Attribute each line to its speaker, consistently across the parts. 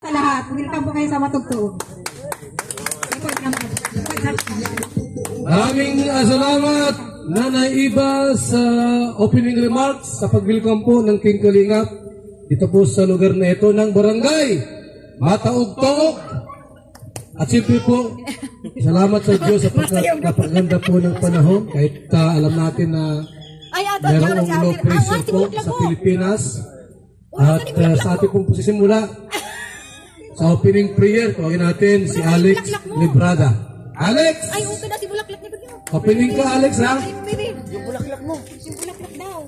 Speaker 1: Sa lahat, welcome po kayo sa Matugtog.
Speaker 2: Maraming salamat, Nanay Iba, sa opening remarks sa pag-welcome po ng King Kalingap dito po sa lugar na ito ng Barangay Mataugtog. At siyempre po, salamat sa Diyos sa pagkakaganda po ng panahon kahit alam natin na mayroong low pressure po sa Pilipinas. At sa ating pong posisimula sa opening prayer, tawagin natin si Alex Librada. Alex!
Speaker 3: Ay, okay na si bulaklak niya.
Speaker 2: Opening ka, Alex, ha?
Speaker 3: Yung bulaklak mo. Yung bulaklak daw.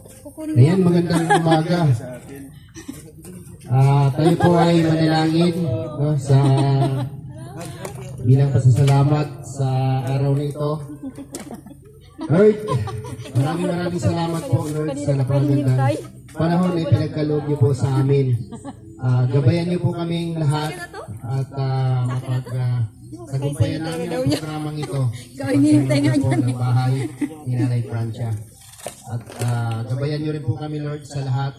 Speaker 4: Ayan, magandang umaga. Tayo po ay manalangin no, sa bilang pasasalamat sa araw na ito. Lord, maraming salamat po, Lord, sa napakagandang panahon ay pinagkaloob niyo po sa amin. Gabayan niyo po kaming lahat at sagumpayan namin ang programang ito. Gabayan po ng bahay ni Nanay Francia. At gabayan niyo rin po kami, Lord, sa lahat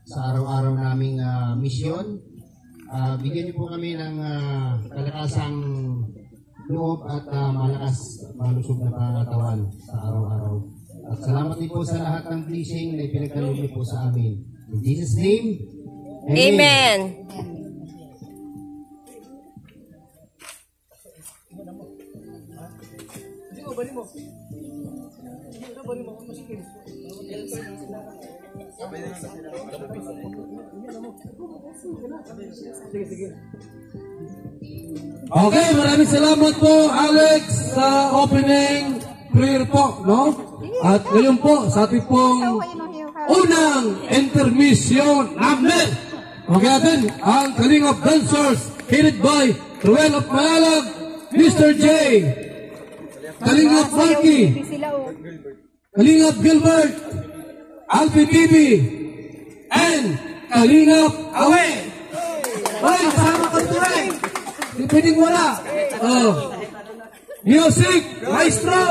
Speaker 4: sa araw-araw naming misyon. Bigyan niyo po kami ng kalakasang loob at malusog na pangatawan sa araw-araw. At salamat din po sa lahat ng blessing na ipinagkaloob niyo po sa amin. In Jesus' name, Amen.
Speaker 2: Okay, maraming salamat po, Alex, sa opening prayer po, no? At ngayon po, sa ating pong unang intermission namin. Okay natin, ang Kalingap Dancers, headed by Ruel of Mayalag, Mr. J, Kalingap Marky, Kalingap Gilbert, Alfie TV, and Kalingap Awe. Hoy, kasama ka ito eh. Hindi pwedeng wala. Music Maestro.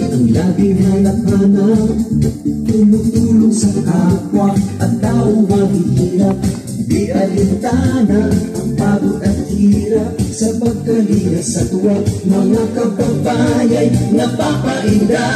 Speaker 5: Ang lagi hanap-hanap, tumutulong sa kapwa at tao mahihirap. Di alintana ang pagod at hirap sa pagkalinga sa tuwa. Mga kababayan napapainda.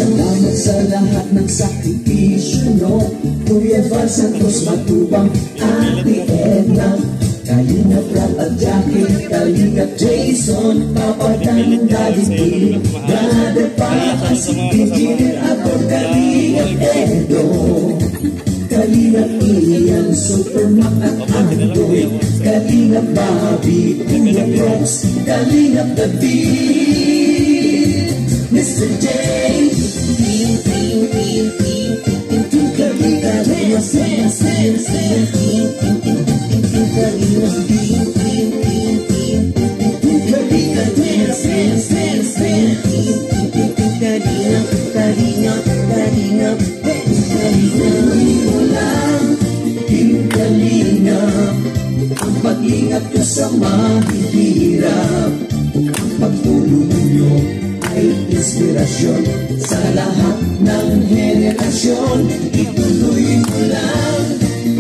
Speaker 5: Salamat sa lahat ng sakripisyo nyo, Kuya Val Santos Matubang, Ate Edna, Kalingap Rap at Jackie, Kalingap Jason, Papa Dan, Daddy P, Brother Papas, Engineer Ako, Kalingap Edo, Kalingap Ian, Supermac at Andoy, Kalingap Bobby, Kalingap Rox, Kalingap David, Mr. J, ang pag-ingat ko sa mahihirap, ang pagtulong nyo ay inspirasyon sa lahat ng henerasyon. Ituloy mo lang,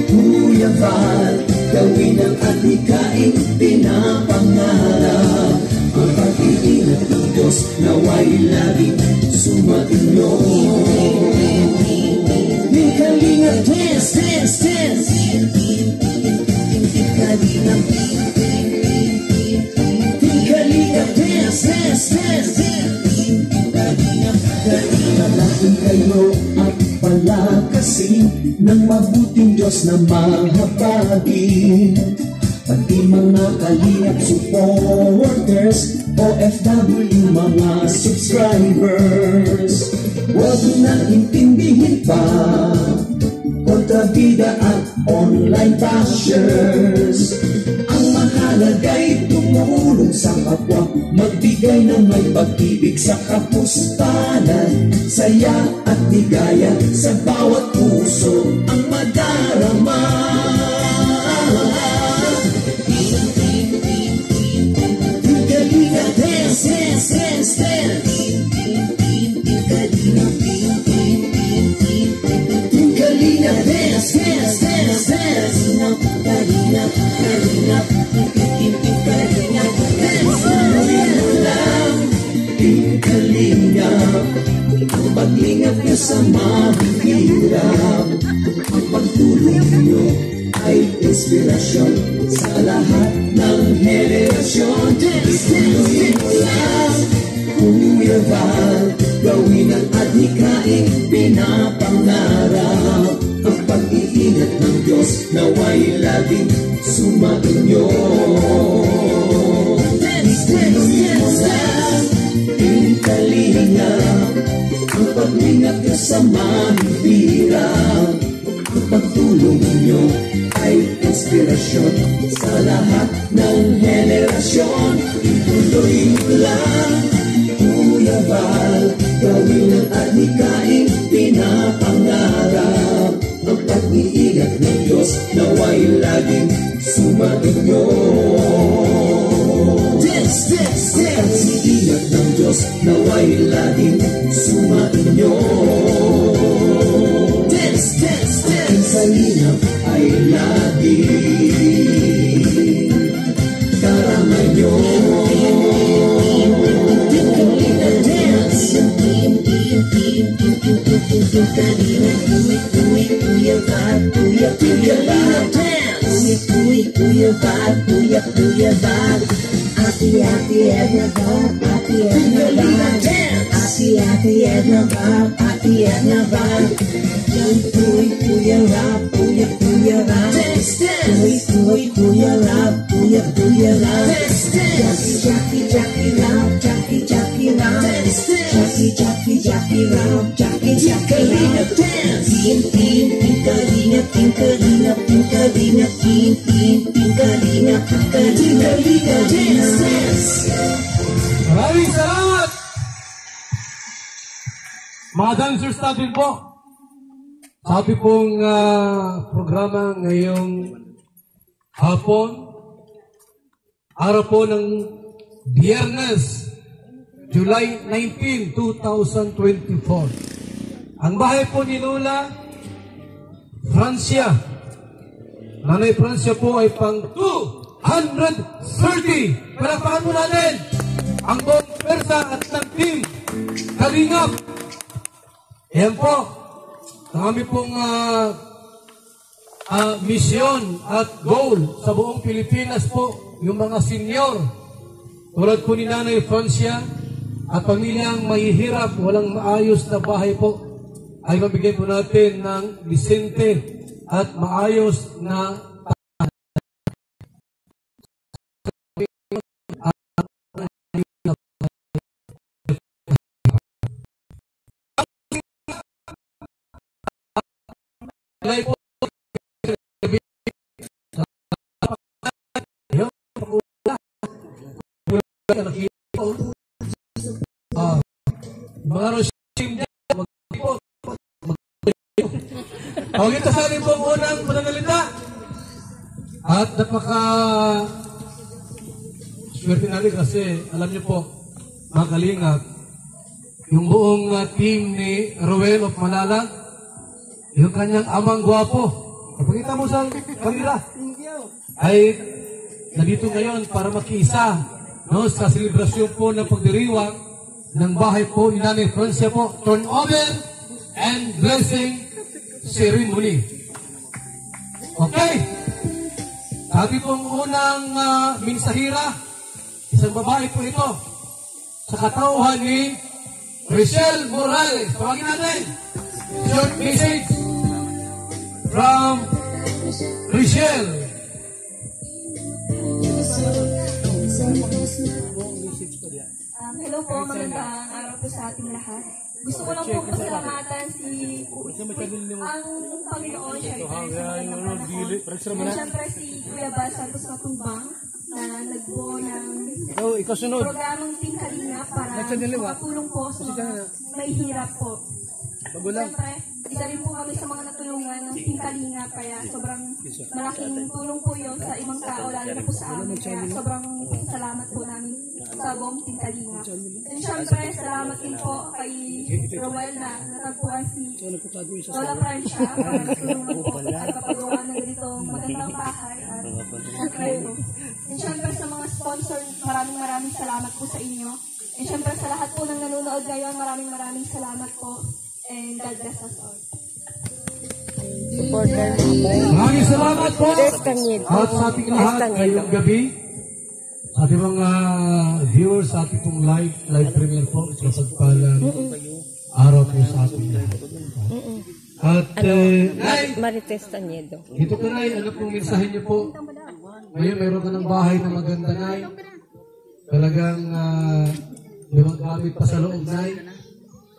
Speaker 5: Kuya Val, gawin ang adhikain pinapangarap. Ang pag-iingat ng Diyos nawa'y laging sumainyo. Di Kalingap dance, dance, dance. Di Kalingap, di Kalingap dance, dance, dance. Kalingap kayo at palakasin ng mabuting Diyos na mahabagin. Pati mga Kalingap supporters, OFW mga subscribers. naintindihin pa. Kontrabida at online bashers, ang mahalaga'y tumulong sa kapwa, magbigay ng may pag-ibig sa kapustanan, saya at ligaya sa bawat puso ang madarama. Kalinga, dance, dance, dance, dance. Kalinga, dance, dance, dance, dance. Kalinga, Kalinga, Kalinga, dance. Kalinga lang, Kalinga. Ang paglingap niya sa mahihirap, ang pagtulong niyo ay inspirasyon sa lahat ng henerasyon. Ituloy mo lang, Kuya Val, gawin ang adhikaing pinapangarap. Ang pag-iingat ng Diyos nawa'y laging sumainyo. Ituloy mo lang, Kalinga, ang pag-ingat niyo sa mahihirap, ang pagtulong niyo ay inspirasyon sa lahat ng henerasyon. Ituloy mo lang, Kuya Val, gawin ang adhikaing pinapangarap. Ang pag-iingat ng Diyos nawa'y laging sumainyo. Dance, dance, dance. Ang pag-iingat ng Diyos nawa'y laging sumainyo. Dance, dance, dance. Ang salinap ay laging karamay nyo.
Speaker 2: Maraming salamat! Mga dancers natin po, sabi pong programa ngayong hapon, araw po ng Biyernes, July 19, 2024. Ang bahay po ni Lola, Francia. Nanay Francia po ay pang 230. Palakpakan po natin ang buong persa at ng team Kalingap. Yan po, ang aming pong misyon at goal sa buong Pilipinas po, yung mga senior, tulad po ni Nanay Francia at pamilyang mahihirap, walang maayos na bahay po, ay mabigyan po natin ng disente at maayos na mga roshim niya, huwag ito sa aling pong unang pananalita. At swerte natin kasi, alam niyo po, mga Kalingap, yung buong team ni Roel of Malalag, yung kanyang amang gwapo, kapagkita mo sa kamera, ay nandito ngayon para makiisa, no, sa selebrasyon po ng pagdiriwang ng bahay po ni Nanay Francia po, turnover and blessing ceremony. Okay? Sabi pong unang minsahira, isang babae po ito, sa katauhan ni Richelle Morales. Tawagin natin. Short message from Richelle.
Speaker 6: Hello po, magandang araw po sa ating lahat. Gusto ko lang po pasalamatan ang Panginoon, syempre, syempre si Kuya Bal Santos Matubang na nagbuo ng programang Team Kalinga para makatulong po sa mga may hirap po. Siyempre, isa rin po kami sa mga natulungan ng Team Kalinga, kaya sobrang malaking tulong po yun sa ibang tao, lalo na po sa amin. Kaya sobrang salamat po namin sa buong Team Kalinga. And syempre, salamat din po kay Roel na natagpuan si Lola Francia para natulungan po at kapagawa ng ganito magandang bahay. And syempre sa mga sponsor, maraming salamat po sa inyo. And syempre sa lahat po ng nanonood ngayon, maraming salamat po. And God bless us all.
Speaker 2: Maraming salamat po at sa ating lahat ngayong gabi, sa ating mga viewers, sa ating pong live premiere po, sa pagpalang araw po sa ating lahat. At
Speaker 7: Marites Taniedo.
Speaker 2: dito ka, Nay, ano pong mensahe niyo po? Ngayon mayroon ka ng bahay na maganda, Nay. Talagang limang gamit pa sa loob, Nay.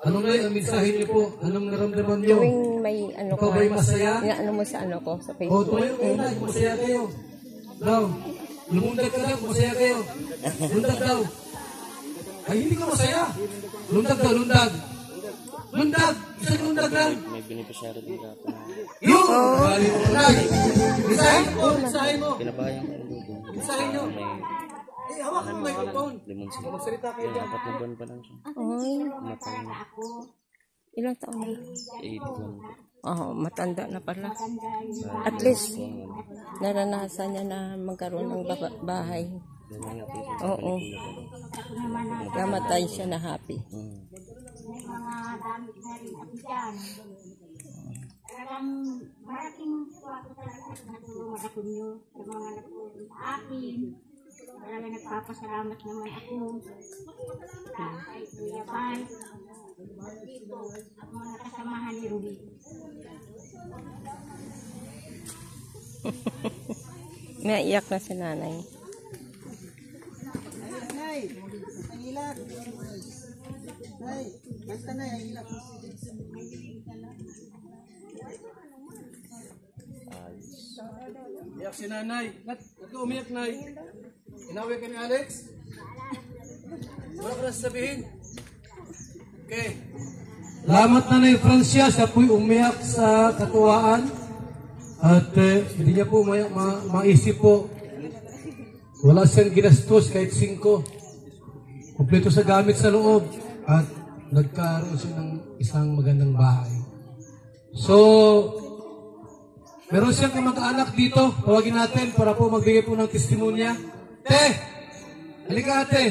Speaker 2: Anong Nay, ang mensahe niyo po? Anong naramdaman niyo?
Speaker 7: Tuwing may ano
Speaker 2: Ikaw ba'y masaya?
Speaker 7: ano mo sa ano ko, sa
Speaker 2: O,
Speaker 7: Facebook.
Speaker 2: tumayo kayo, Nay, kung masaya kayo. Daw, lumundag ka daw kung masaya kayo. Lundag daw. Ay, hindi ka masaya. Lundag daw, lundag. Lundag! Isang lundag lang.
Speaker 8: May beneficiary din ka.
Speaker 2: Yun! Bali mo, Nay. Mensahe mo, mensahe mo.
Speaker 8: Pinabayang ka rin.
Speaker 2: Mensahe nyo.
Speaker 8: May
Speaker 2: Eh, hawakan mo microphone.
Speaker 8: limon siya.
Speaker 2: Magsalita kayo
Speaker 8: Yung
Speaker 2: dyan.
Speaker 8: 4 na buwan pa lang siya.
Speaker 7: Ay,
Speaker 8: Matay na.
Speaker 7: ilang taon na?
Speaker 8: 81.
Speaker 7: Oo, matanda na pala. At least, naranasan niya na magkaroon ng bahay. Oo. Namatay siya na happy.
Speaker 9: Talagang malaking suwato talaga sa natulong ako nyo, sa mga natulong sa akin. Talagang nagpapasalamat naman ako kay Kuya Bay, dito, at mga kasamahan ni Ruby.
Speaker 7: Naiyak na si nanay.
Speaker 1: Nay, ang ilak. Nay, basta na ang ilak.
Speaker 2: Iyak si Nanay. Huwag ka umiyak, Nay. Inaway ka ni Alex? Wala ka na sasabihin? Okay. Salamat Nanay Francia. Siya po'y umiyak sa katuwaan. At hindi niya po maisip po. Wala siyang ginastos kahit 5. Kompleto sa gamit sa loob. At nagkaroon siya ng isang magandang bahay. So, meron siyang kamag-anak dito. Tawagin natin para po magbigay po ng testimonya. Te! Halika ate!